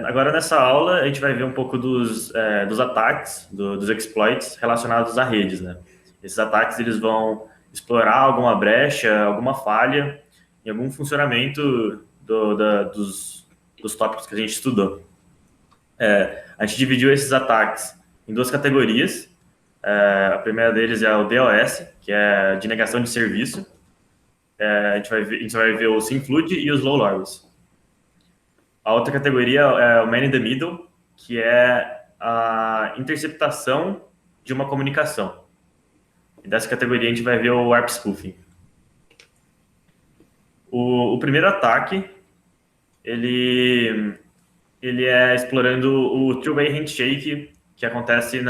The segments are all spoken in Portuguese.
Agora nessa aula a gente vai ver um pouco dos ataques, dos exploits relacionados a redes, né? Esses ataques eles vão explorar alguma brecha, alguma falha em algum funcionamento dos tópicos que a gente estudou. A gente dividiu esses ataques em duas categorias. A primeira deles é o DOS, que é de negação de serviço. A gente vai ver o SymFlood e os Low Logs. A outra categoria é o Man in the Middle, que é a interceptação de uma comunicação. E dessa categoria a gente vai ver o ARP Spoofing. O primeiro ataque, ele é explorando o Two-Way Handshake que acontece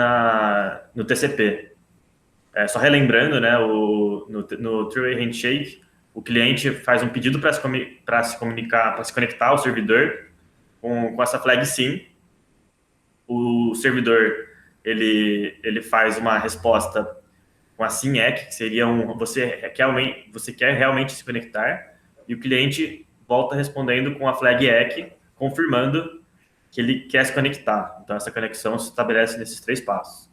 no TCP. Só relembrando, né, no Two-Way Handshake, o cliente faz um pedido para se comunicar, para se conectar ao servidor com essa flag SYN. O servidor ele faz uma resposta com a SYN-ACK, que seria você quer realmente se conectar, e o cliente volta respondendo com a flag ACK, confirmando que ele quer se conectar. Então essa conexão se estabelece nesses 3 passos.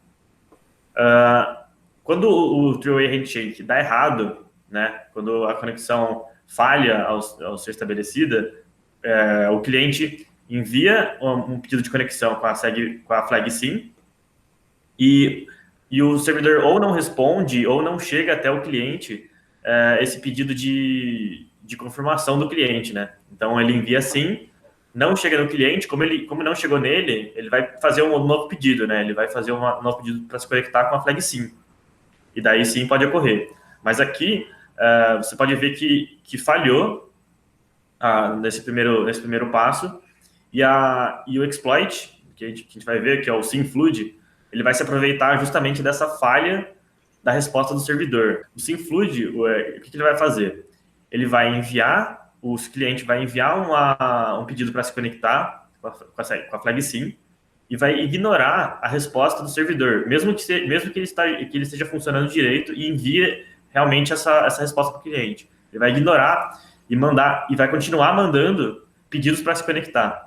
Quando o Three-Way Handshake dá errado, né, quando a conexão falha ao ser estabelecida, o cliente envia um pedido de conexão com a flag SYN e o servidor ou não responde ou não chega até o cliente esse pedido de confirmação do cliente, né? Então ele envia SYN, não chega no cliente, como não chegou nele, ele vai fazer um novo pedido, né? Ele vai fazer um novo pedido para se conectar com a flag SYN. E daí sim pode ocorrer. Mas aqui você pode ver que falhou nesse primeiro passo, e o exploit, que a gente vai ver, que é o SymFlood, ele vai se aproveitar justamente dessa falha da resposta do servidor. O SymFlood, o que ele vai fazer? Ele vai enviar, o cliente vai enviar um pedido para se conectar com a flag SYN e vai ignorar a resposta do servidor, mesmo que ele esteja funcionando direito e envie realmente essa resposta para o cliente. Ele vai ignorar e vai continuar mandando pedidos para se conectar.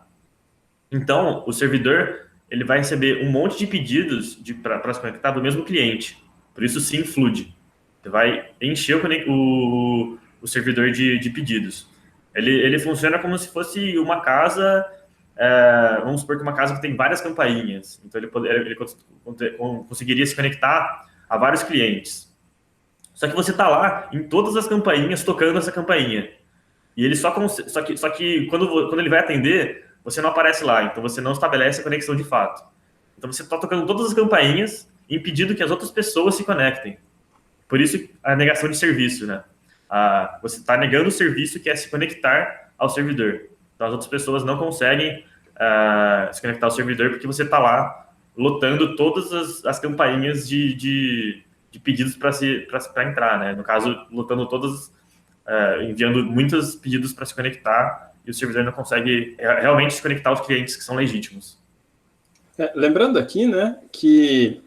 Então, o servidor ele vai receber um monte de pedidos para se conectar do mesmo cliente. Por isso, SymFlood. Você vai encher o servidor de pedidos. Ele funciona como se fosse uma casa, vamos supor que uma casa que tem várias campainhas. Então, ele conseguiria se conectar a vários clientes. Só que você está lá em todas as campainhas tocando essa campainha. E ele só que quando ele vai atender, você não aparece lá, então você não estabelece a conexão de fato. Então você está tocando todas as campainhas, impedindo que as outras pessoas se conectem. Por isso a negação de serviço, né? Você está negando o serviço que é se conectar ao servidor. Então as outras pessoas não conseguem se conectar ao servidor porque você está lá lotando todas as campainhas de pedidos para entrar, né? No caso, lotando todas, enviando muitos pedidos para se conectar, e o servidor não consegue realmente se conectar aos clientes que são legítimos. Lembrando aqui, né, que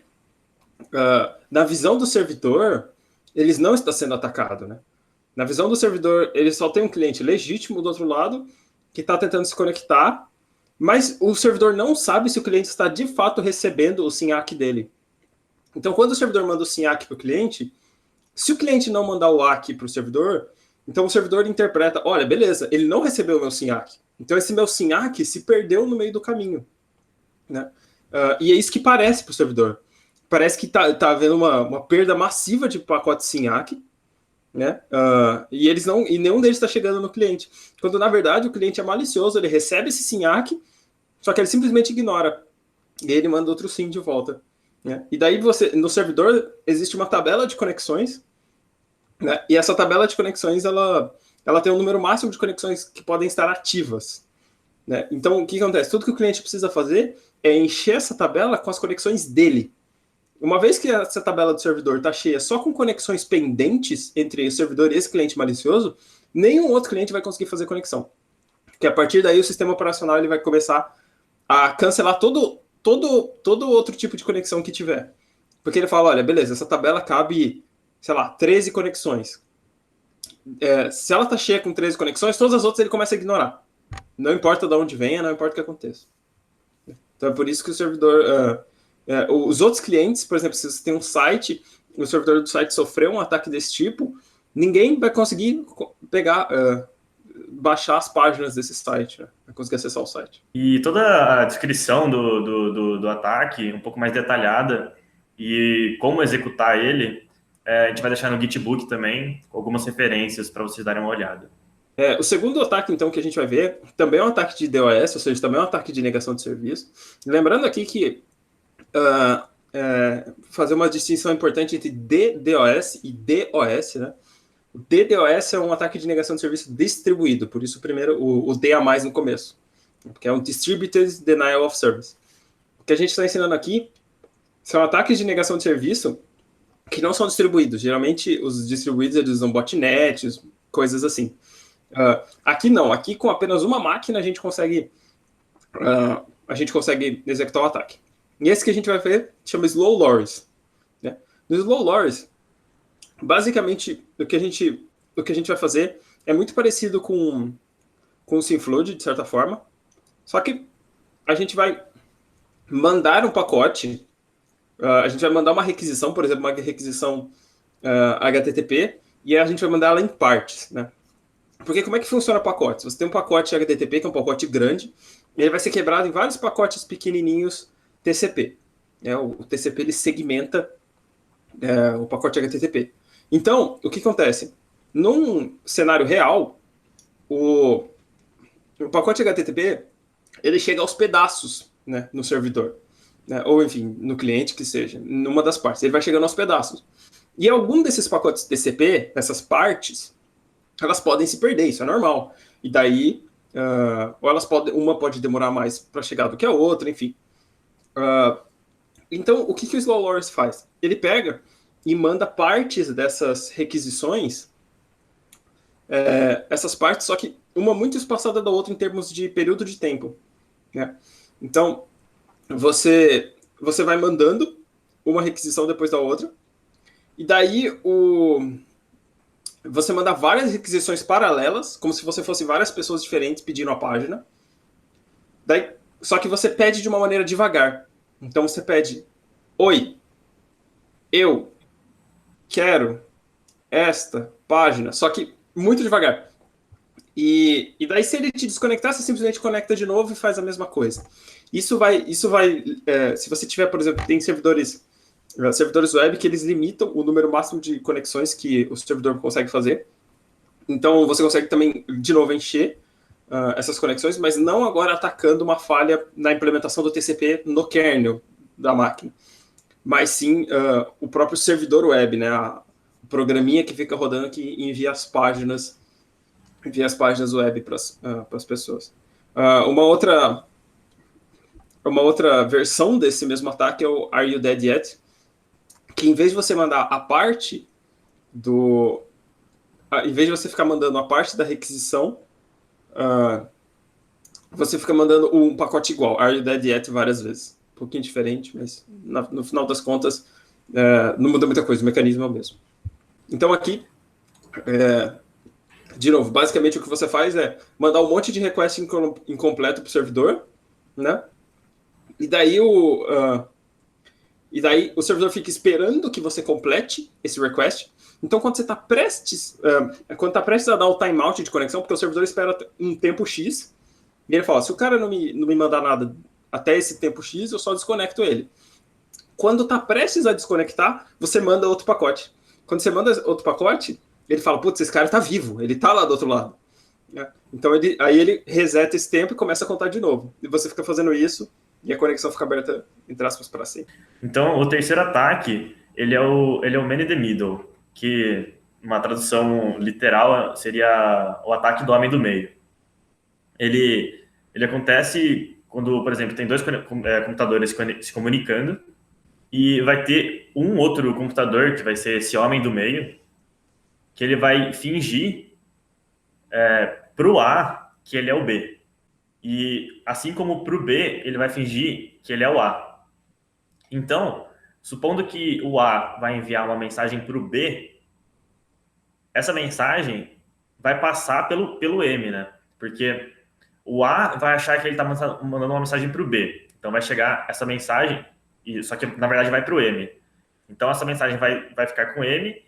na visão do servidor, eles não está sendo atacado, né? Na visão do servidor, ele só tem um cliente legítimo do outro lado que está tentando se conectar, mas o servidor não sabe se o cliente está de fato recebendo o SYN-ACK dele. Então, quando o servidor manda o SYN-ACK para o cliente, se o cliente não mandar o ACK para o servidor, então o servidor interpreta, olha, beleza, ele não recebeu o meu SYN-ACK. Então esse meu SYN-ACK se perdeu no meio do caminho, né? E é isso que parece para o servidor. Parece que tá havendo uma perda massiva de pacotes SYN-ACK, né? E nenhum deles está chegando no cliente. Quando na verdade o cliente é malicioso, ele recebe esse SYN-ACK, só que ele simplesmente ignora. E ele manda outro SYN de volta, né? E daí no servidor existe uma tabela de conexões, né? E essa tabela de conexões ela tem um número máximo de conexões que podem estar ativas, né? Então o que acontece? Tudo que o cliente precisa fazer é encher essa tabela com as conexões dele. Uma vez que essa tabela do servidor está cheia só com conexões pendentes entre o servidor e esse cliente malicioso, nenhum outro cliente vai conseguir fazer conexão. Porque a partir daí o sistema operacional ele vai começar a cancelar todo outro tipo de conexão que tiver. Porque ele fala, olha, beleza, essa tabela cabe, sei lá, 13 conexões. Se ela está cheia com 13 conexões, todas as outras ele começa a ignorar. Não importa de onde venha, não importa o que aconteça. Então é por isso que o servidor... os outros clientes, por exemplo, se você tem um site, o servidor do site sofreu um ataque desse tipo, ninguém vai conseguir pegar, baixar as páginas desse site, né? Vai conseguir acessar o site. E toda a descrição do ataque, um pouco mais detalhada, e como executar ele, a gente vai deixar no Gitbook também, com algumas referências para vocês darem uma olhada. O segundo ataque, então, que a gente vai ver, também é um ataque de DOS, ou seja, também é um ataque de negação de serviço. Lembrando aqui que fazer uma distinção importante entre DDoS e DOS, né? O DDoS é um ataque de negação de serviço distribuído, por isso primeiro o D a mais no começo, porque é um Distributed Denial of Service. O que a gente está ensinando aqui são ataques de negação de serviço que não são distribuídos. Geralmente os distribuídos eles usam botnets, coisas assim. Aqui não, aqui com apenas uma máquina a gente consegue executar o ataque. E esse que a gente vai ver chama Slow Loris. Né? No Slow Loris, basicamente, o que a gente vai fazer é muito parecido com o Syncfloud, de certa forma, só que a gente vai mandar um pacote, a gente vai mandar uma requisição, por exemplo, uma requisição HTTP, e a gente vai mandar ela em partes, né? Porque como é que funciona pacotes? Você tem um pacote HTTP, que é um pacote grande, e ele vai ser quebrado em vários pacotes pequenininhos TCP. O TCP ele segmenta o pacote HTTP. Então, o que acontece? Num cenário real, o pacote HTTP ele chega aos pedaços, né, no servidor, né, ou enfim, no cliente que seja, numa das partes. Ele vai chegando aos pedaços. E algum desses pacotes TCP, essas partes, elas podem se perder, isso é normal. E daí, ou uma pode demorar mais para chegar do que a outra, enfim. Então, o que o Slow Loris faz? Ele pega e manda partes dessas requisições, essas partes, só que uma muito espaçada da outra em termos de período de tempo. Né? Então, você vai mandando uma requisição depois da outra, e daí você manda várias requisições paralelas, como se você fosse várias pessoas diferentes pedindo a página. Daí, só que você pede de uma maneira devagar. Então você pede: oi, eu quero esta página, só que muito devagar. E daí, se ele te desconectar, você simplesmente conecta de novo e faz a mesma coisa. Isso vai se você tiver, por exemplo, tem servidores web que eles limitam o número máximo de conexões que o servidor consegue fazer. Então, você consegue também, de novo, encher essas conexões, mas não agora atacando uma falha na implementação do TCP no kernel da máquina, mas sim o próprio servidor web, né? O programinha que fica rodando que envia as páginas web para as pessoas. Uma outra versão desse mesmo ataque é o Are You Dead Yet? Que em vez de você mandar a parte em vez de você ficar mandando a parte da requisição, você fica mandando um pacote igual, Are You Dead Yet, várias vezes. Um pouquinho diferente, mas no final das contas não muda muita coisa, o mecanismo é o mesmo. Então aqui, de novo, basicamente o que você faz é mandar um monte de request incompleto para o servidor, né? E daí o servidor fica esperando que você complete esse request. Então, quando você está prestes a dar o timeout de conexão, porque o servidor espera um tempo X, e ele fala: se o cara não me mandar nada até esse tempo X, eu só desconecto ele. Quando está prestes a desconectar, você manda outro pacote. Quando você manda outro pacote, ele fala: putz, esse cara está vivo, ele está lá do outro lado. Então, aí ele reseta esse tempo e começa a contar de novo. E você fica fazendo isso, e a conexão fica aberta, entre aspas, para sempre. Então, o terceiro ataque, ele é o Man in the Middle, que uma tradução literal seria o ataque do homem do meio. Ele acontece quando, por exemplo, tem dois computadores se comunicando e vai ter um outro computador, que vai ser esse homem do meio, que ele vai fingir para o A que ele é o B. E assim como para o B, ele vai fingir que ele é o A. Então, supondo que o A vai enviar uma mensagem para o B, essa mensagem vai passar pelo M, né? Porque o A vai achar que ele está mandando uma mensagem para o B. Então vai chegar essa mensagem, só que na verdade vai para o M. Então essa mensagem vai ficar com o M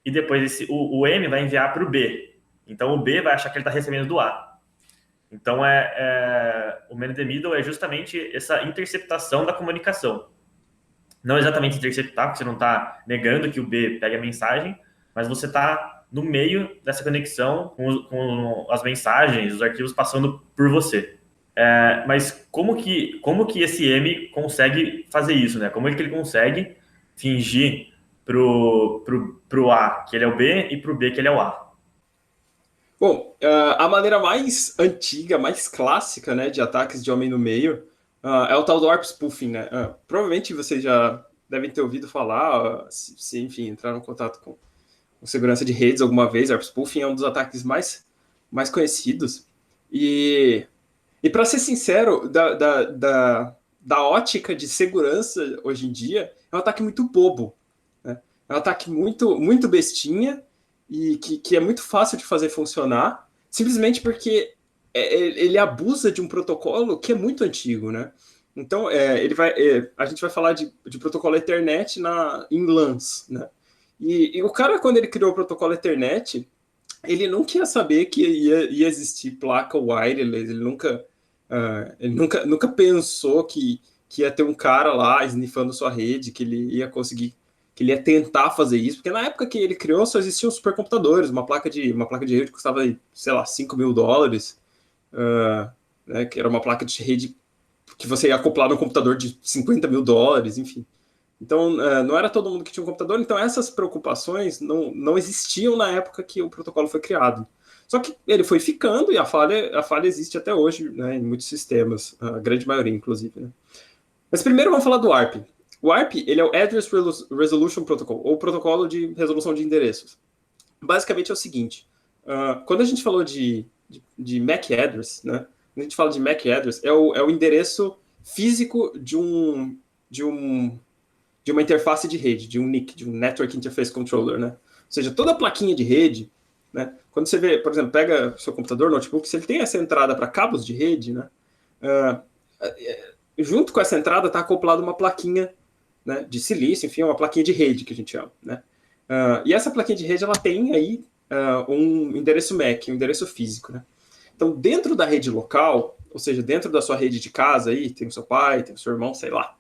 e depois o M vai enviar para o B. Então o B vai achar que ele está recebendo do A. Então o man in the middle é justamente essa interceptação da comunicação. Não exatamente interceptar, porque você não está negando que o B pegue a mensagem, mas você está no meio dessa conexão com as mensagens, os arquivos passando por você. Mas como que esse M consegue fazer isso, né? Como é que ele consegue fingir pro A que ele é o B e pro B que ele é o A? Bom, a maneira mais antiga, mais clássica, né, de ataques de homem no meio é o tal do ARP spoofing, né? Provavelmente vocês já devem ter ouvido falar, se enfim, entraram em contato com segurança de redes alguma vez. ARP spoofing é um dos ataques mais conhecidos. E para ser sincero, da ótica de segurança hoje em dia, é um ataque muito bobo, né? É um ataque muito bestinha e que é muito fácil de fazer funcionar, simplesmente porque ele abusa de um protocolo que é muito antigo, né? Então, a gente vai falar de protocolo Ethernet em LANs, né? E o cara, quando ele criou o protocolo Ethernet, ele não queria saber que ia existir placa wireless, ele nunca pensou que ia ter um cara lá sniffando sua rede, que ele ia conseguir, que ele ia tentar fazer isso, porque na época que ele criou só existiam supercomputadores, uma placa de rede que custava, sei lá, $5.000, né, que era uma placa de rede que você ia acoplar no computador de $50.000, enfim. Então, não era todo mundo que tinha um computador, então essas preocupações não existiam na época que o protocolo foi criado. Só que ele foi ficando e a falha existe até hoje, né, em muitos sistemas, a grande maioria, inclusive. Né? Mas primeiro vamos falar do ARP. O ARP ele é o Address Resolution Protocol, ou protocolo de resolução de endereços. Basicamente é o seguinte, quando a gente falou de MAC address, né, quando a gente fala de MAC address, é o endereço físico de uma interface de rede, de um NIC, de um Network Interface Controller, né? Ou seja, toda a plaquinha de rede, né? Quando você vê, por exemplo, pega seu computador, notebook, se ele tem essa entrada para cabos de rede, né? Junto com essa entrada está acoplada uma plaquinha, né, de silício, enfim, uma plaquinha de rede que a gente chama, né? E essa plaquinha de rede ela tem aí um endereço MAC, um endereço físico, né? Então, dentro da rede local, ou seja, dentro da sua rede de casa aí, tem o seu pai, tem o seu irmão, sei lá.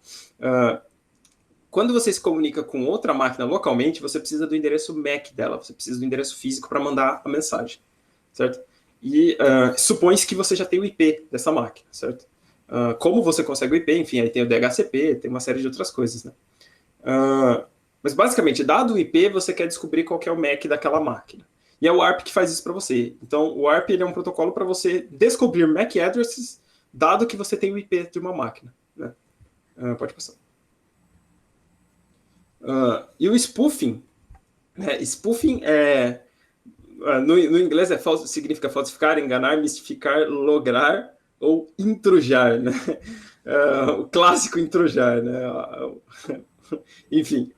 Quando você se comunica com outra máquina localmente, você precisa do endereço MAC dela, você precisa do endereço físico para mandar a mensagem, certo? E supõe-se que você já tem o IP dessa máquina, certo? Como você consegue o IP? Enfim, aí tem o DHCP, tem uma série de outras coisas, né? Mas basicamente, dado o IP, você quer descobrir qual que é o MAC daquela máquina. E é o ARP que faz isso para você. Então, o ARP ele é um protocolo para você descobrir MAC addresses, dado que você tem o IP de uma máquina, né? Pode passar. E o spoofing, né? Spoofing no inglês significa falsificar, enganar, mistificar, lograr ou intrujar, né? O clássico intrujar, né? Enfim.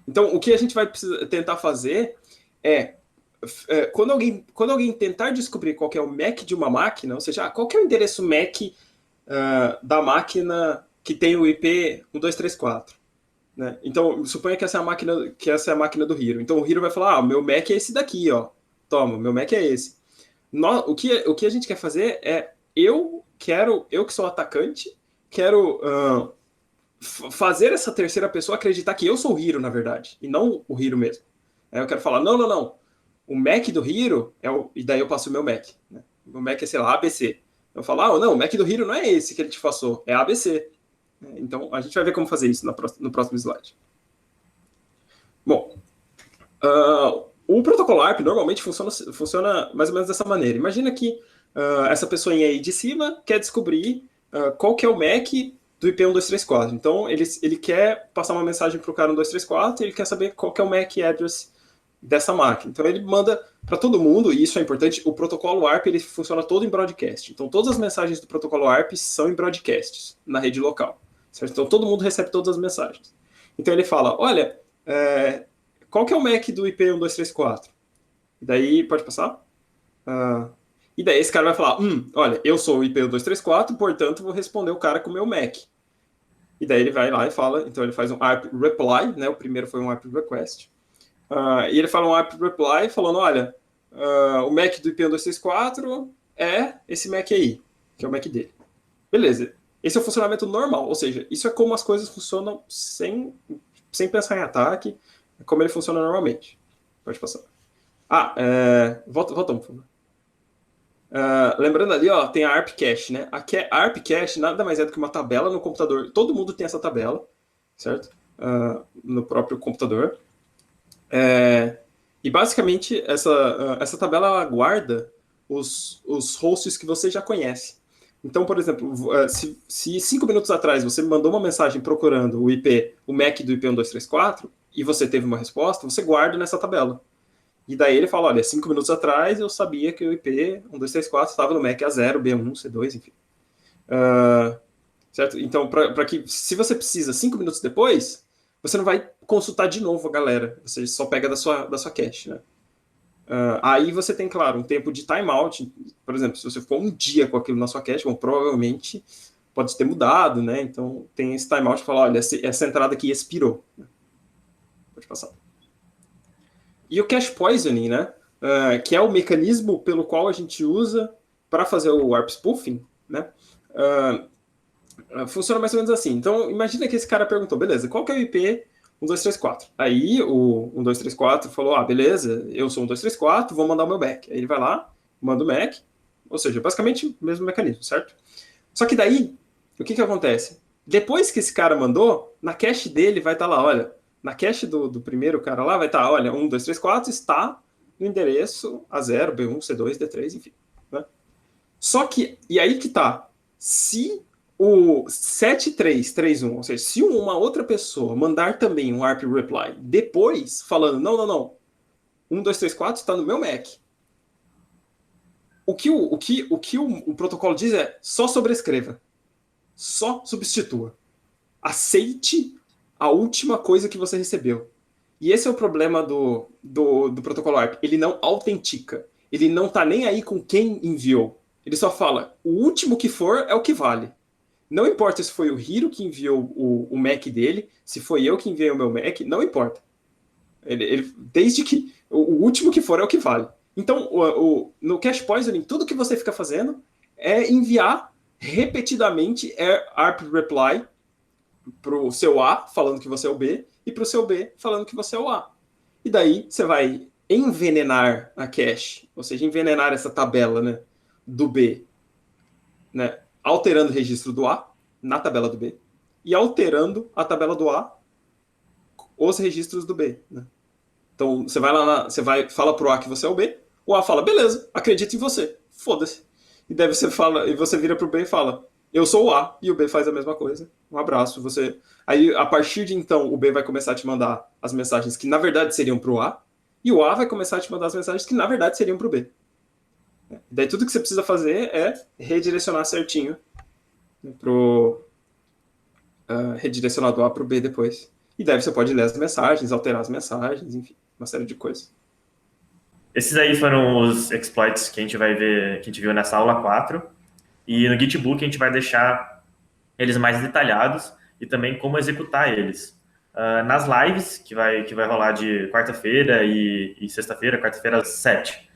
Então, o que a gente vai tentar fazer quando alguém tentar descobrir qual que é o MAC de uma máquina, ou seja, qual que é o endereço MAC da máquina que tem o IP 1234. Né? Então, suponha que essa é a máquina do Hiro. Então, o Hiro vai falar, o meu Mac é esse daqui, ó. Toma, meu Mac é esse. O que a gente quer fazer é, eu que sou atacante, quero fazer essa terceira pessoa acreditar que eu sou o Hiro, na verdade, e não o Hiro mesmo. Eu quero falar, não. O Mac do Hiro e daí eu passo o meu Mac. Né? O Mac é, sei lá, ABC. Eu falo, não, o Mac do Hiro não é esse que ele te passou, é ABC. Então, a gente vai ver como fazer isso no próximo slide. Bom, o protocolo ARP normalmente funciona mais ou menos dessa maneira. Imagina que essa pessoinha aí de cima quer descobrir qual que é o MAC do IP 1234. Então, ele quer passar uma mensagem para o cara 1234 e ele quer saber qual que é o MAC address dessa máquina. Então, ele manda para todo mundo, e isso é importante, o protocolo ARP ele funciona todo em broadcast. Então, todas as mensagens do protocolo ARP são em broadcasts, na rede local. Certo? Então, todo mundo recebe todas as mensagens. Então, ele fala, olha, qual que é o MAC do IP 1234? E daí, pode passar? E daí esse cara vai falar, olha, eu sou o IP 234, portanto vou responder o cara com o meu MAC. E daí ele vai lá e fala, então ele faz um ARP reply, né? O primeiro foi um ARP request. E ele fala um ARP reply falando, olha, o MAC do IP 234 é esse MAC aí, que é o MAC dele. Beleza. Esse é o funcionamento normal, ou seja, isso é como as coisas funcionam sem pensar em ataque, é como ele funciona normalmente. Pode passar. Voltamos, por favor. Lembrando ali, ó, tem a ARP Cache, né? A ARP Cache nada mais é do que uma tabela no computador. Todo mundo tem essa tabela, certo? No próprio computador. E basicamente essa tabela ela guarda os hosts que você já conhece. Então, por exemplo, se 5 minutos atrás você me mandou uma mensagem procurando o MAC do IP 1234 e você teve uma resposta, você guarda nessa tabela. E daí ele fala, olha, 5 minutos atrás eu sabia que o IP 1234 estava no MAC A0, B1, C2, enfim. Certo? Então, para que, se você precisa 5 minutos depois, você não vai consultar de novo a galera. Você só pega da sua cache, né? Aí você tem, claro, um tempo de timeout. Por exemplo, se você ficou um dia com aquilo na sua cache, bom, provavelmente pode ter mudado, né? Então tem esse timeout que fala, olha, essa entrada aqui expirou. Pode passar. E o cache poisoning, né? Que é o mecanismo pelo qual a gente usa para fazer o ARP spoofing, né? Funciona mais ou menos assim. Então, imagina que esse cara perguntou, beleza, qual que é o IP 1234? Aí o 1234 falou, beleza, eu sou 1234, vou mandar o meu MAC. Aí ele vai lá, manda o MAC, ou seja, basicamente o mesmo mecanismo, certo? Só que daí, o que acontece? Depois que esse cara mandou, na cache dele vai estar lá, olha, na cache do primeiro cara lá vai estar, olha, 1234 está no endereço A0, B1, C2, D3, enfim. Né? Só que, e aí que tá, se o 7331, ou seja, se uma outra pessoa mandar também um ARP reply depois, falando, não, 1234 está no meu MAC. O que o protocolo diz é só sobrescreva. Só substitua. Aceite a última coisa que você recebeu. E esse é o problema do protocolo ARP. Ele não autentica. Ele não está nem aí com quem enviou. Ele só fala, o último que for é o que vale. Não importa se foi o Hiro que enviou o MAC dele, se foi eu que enviei o meu MAC, não importa. Desde que o último que for é o que vale. Então, no cache poisoning, tudo que você fica fazendo é enviar repetidamente ARP reply para o seu A, falando que você é o B, e para o seu B, falando que você é o A. E daí você vai envenenar a cache, ou seja, envenenar essa tabela, né, do B, né, alterando o registro do A na tabela do B e alterando a tabela do A os registros do B. Né? Então você vai lá, fala pro A que você é o A fala, beleza, acredito em você, foda-se. E daí você vira pro B e fala, eu sou o A, e o B faz a mesma coisa. Um abraço, você. Aí a partir de então o B vai começar a te mandar as mensagens que na verdade seriam pro A, e o A vai começar a te mandar as mensagens que na verdade seriam pro B. Daí tudo que você precisa fazer é redirecionar certinho pro redirecionar do A para o B depois. E daí você pode ler as mensagens, alterar as mensagens, enfim, uma série de coisas. Esses aí foram os exploits que a gente vai ver, que a gente viu nessa aula 4. E no Gitbook a gente vai deixar eles mais detalhados e também como executar eles. Nas lives, que vai rolar de quarta-feira e sexta-feira, quarta-feira às 7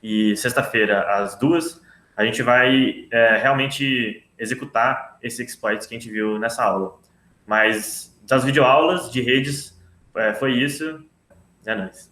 e sexta-feira às 2, a gente vai realmente executar esses exploits que a gente viu nessa aula. Mas das videoaulas de redes, foi isso. É nóis.